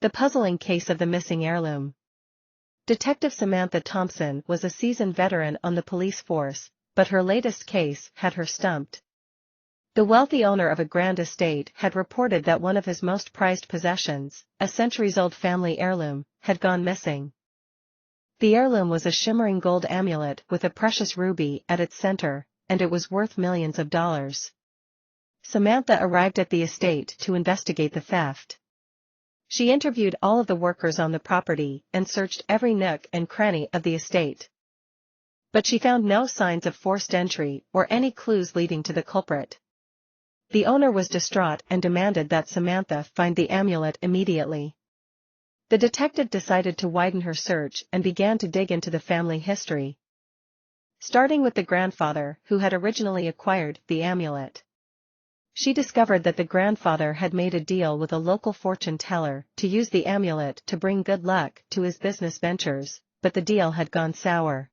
The puzzling case of the missing heirloom. Detective Samantha Thompson was a seasoned veteran on the police force, but her latest case had her stumped. The wealthy owner of a grand estate had reported that one of his most prized possessions, a centuries-old family heirloom, had gone missing. The heirloom was a shimmering gold amulet with a precious ruby at its center, and it was worth millions of dollars. Samantha arrived at the estate to investigate the theft. She interviewed all of the workers on the property and searched every nook and cranny of the estate. But she found no signs of forced entry or any clues leading to the culprit. The owner was distraught and demanded that Samantha find the amulet immediately. The detective decided to widen her search and began to dig into the family history. Starting with the grandfather who had originally acquired the amulet. She discovered that the grandfather had made a deal with a local fortune teller to use the amulet to bring good luck to his business ventures, but the deal had gone sour.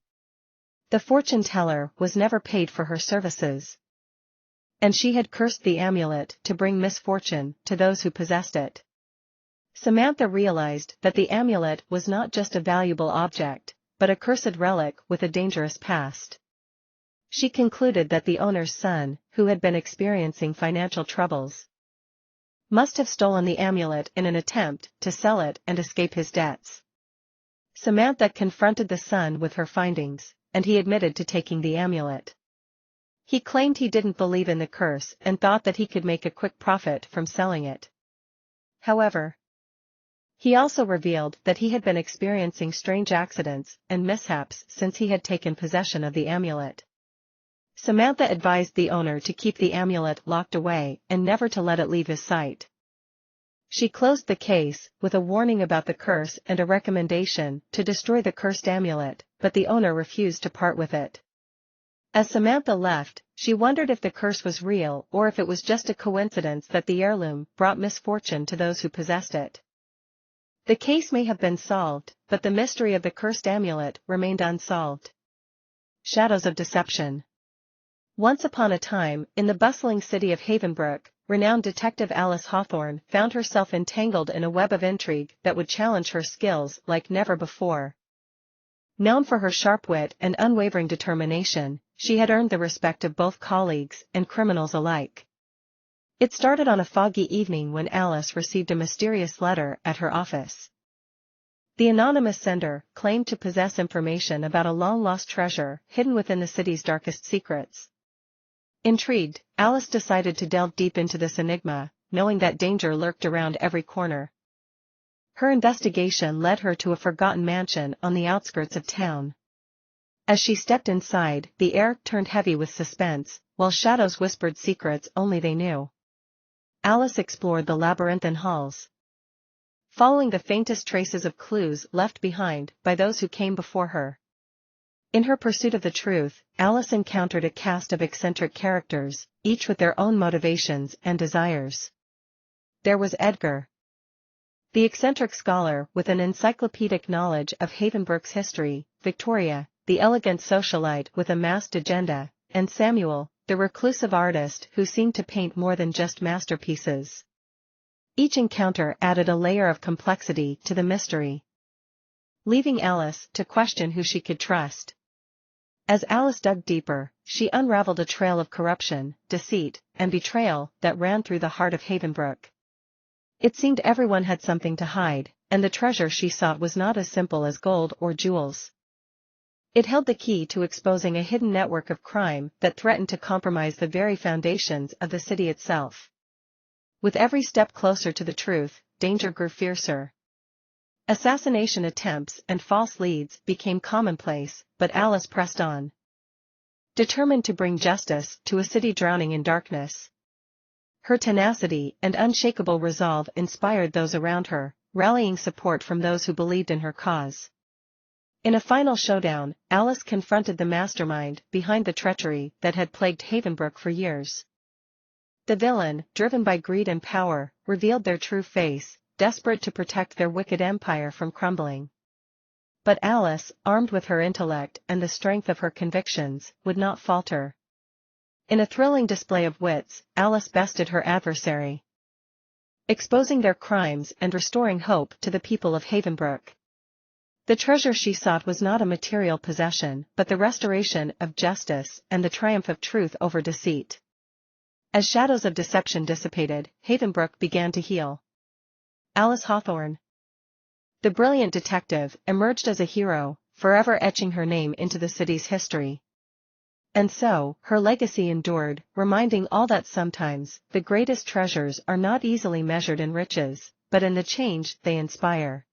The fortune teller was never paid for her services. And she had cursed the amulet to bring misfortune to those who possessed it. Samantha realized that the amulet was not just a valuable object, but a cursed relic with a dangerous past. She concluded that the owner's son, who had been experiencing financial troubles, must have stolen the amulet in an attempt to sell it and escape his debts. Samantha confronted the son with her findings, and he admitted to taking the amulet. He claimed he didn't believe in the curse and thought that he could make a quick profit from selling it. However, he also revealed that he had been experiencing strange accidents and mishaps since he had taken possession of the amulet. Samantha advised the owner to keep the amulet locked away and never to let it leave his sight. She closed the case with a warning about the curse and a recommendation to destroy the cursed amulet, but the owner refused to part with it. As Samantha left, she wondered if the curse was real or if it was just a coincidence that the heirloom brought misfortune to those who possessed it. The case may have been solved, but the mystery of the cursed amulet remained unsolved. Shadows of deception. Once upon a time, in the bustling city of Havenbrook, renowned detective Alice Hawthorne found herself entangled in a web of intrigue that would challenge her skills like never before. Known for her sharp wit and unwavering determination, she had earned the respect of both colleagues and criminals alike. It started on a foggy evening when Alice received a mysterious letter at her office. The anonymous sender claimed to possess information about a long-lost treasure hidden within the city's darkest secrets. Intrigued, Alice decided to delve deep into this enigma, knowing that danger lurked around every corner. Her investigation led her to a forgotten mansion on the outskirts of town. As she stepped inside, the air turned heavy with suspense, while shadows whispered secrets only they knew. Alice explored the labyrinthine halls, following the faintest traces of clues left behind by those who came before her. In her pursuit of the truth, Alice encountered a cast of eccentric characters, each with their own motivations and desires. There was Edgar, the eccentric scholar with an encyclopedic knowledge of Havenbrook's history, Victoria, the elegant socialite with a masked agenda, and Samuel, the reclusive artist who seemed to paint more than just masterpieces. Each encounter added a layer of complexity to the mystery, leaving Alice to question who she could trust. As Alice dug deeper, she unraveled a trail of corruption, deceit, and betrayal that ran through the heart of Havenbrook. It seemed everyone had something to hide, and the treasure she sought was not as simple as gold or jewels. It held the key to exposing a hidden network of crime that threatened to compromise the very foundations of the city itself. With every step closer to the truth, danger grew fiercer. Assassination attempts and false leads became commonplace, but Alice pressed on, determined to bring justice to a city drowning in darkness. Her tenacity and unshakable resolve inspired those around her, rallying support from those who believed in her cause. In a final showdown, Alice confronted the mastermind behind the treachery that had plagued Havenbrook for years. The villain, driven by greed and power, revealed their true face, desperate to protect their wicked empire from crumbling. But Alice, armed with her intellect and the strength of her convictions, would not falter. In a thrilling display of wits, Alice bested her adversary. exposing their crimes and restoring hope to the people of Havenbrook. The treasure she sought was not a material possession but the restoration of justice and the triumph of truth over deceit. As shadows of deception dissipated, Havenbrook began to heal. Alice Hawthorne, the brilliant detective, emerged as a hero, forever etching her name into the city's history. And so, her legacy endured, reminding all that sometimes, the greatest treasures are not easily measured in riches, but in the change they inspire.